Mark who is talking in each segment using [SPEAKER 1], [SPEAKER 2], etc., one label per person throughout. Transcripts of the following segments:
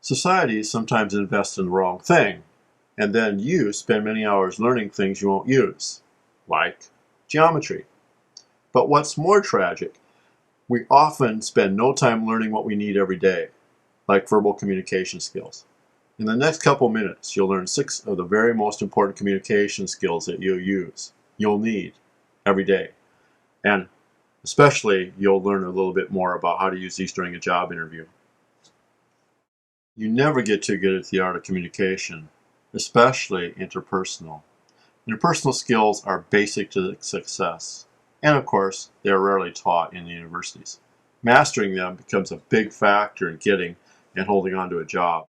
[SPEAKER 1] Societies sometimes invest in the wrong thing, and then you spend many hours learning things you won't use, like geometry. But what's more tragic, we often spend no time learning what we need every day, like verbal communication skills. In the next couple minutes, you'll learn 6 of the very most important communication skills that you'll need every day. And especially, you'll learn a little bit more about how to use these during a job interview. You never get too good at the art of communication, especially interpersonal. Interpersonal skills are basic to success, and of course, they are rarely taught in the universities. Mastering them becomes a big factor in getting and holding on to a job.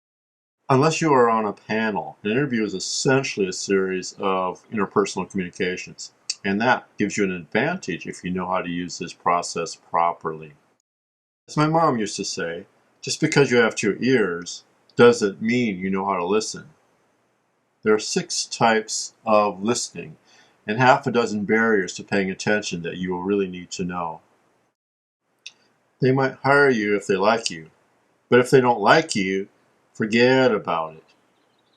[SPEAKER 1] Unless you are on a panel, an interview is essentially a series of interpersonal communications, and that gives you an advantage if you know how to use this process properly. As my mom used to say, just because you have 2 ears doesn't mean you know how to listen. There are 6 types of listening and half a dozen barriers to paying attention that you will really need to know. They might hire you if they like you, but if they don't like you, forget about it.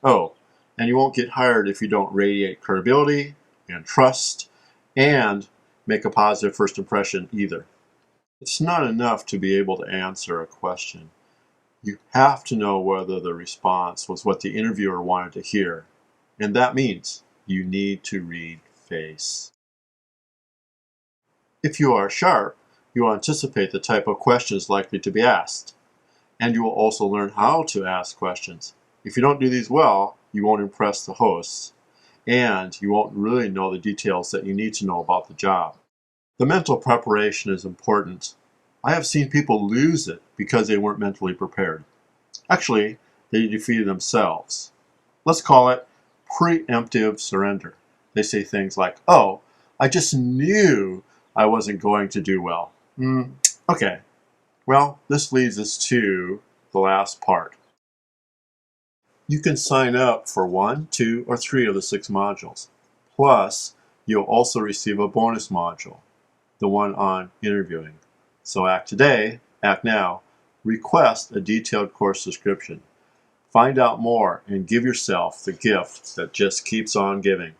[SPEAKER 1] Oh, and you won't get hired if you don't radiate credibility and trust and make a positive first impression either. It's not enough to be able to answer a question. You have to know whether the response was what the interviewer wanted to hear. And that means you need to read face. If you are sharp, you will anticipate the type of questions likely to be asked. And you will also learn how to ask questions. If you don't do these well, you won't impress the hosts. And you won't really know the details that you need to know about the job. The mental preparation is important. I have seen people lose it because they weren't mentally prepared. Actually, they defeated themselves. Let's call it preemptive surrender. They say things like, oh, I just knew I wasn't going to do well. Okay. Well, this leads us to the last part. You can sign up for 1, 2, or 3 of the 6 modules. Plus, you'll also receive a bonus module, the one on interviewing. So act today, act now, request a detailed course description. Find out more and give yourself the gift that just keeps on giving.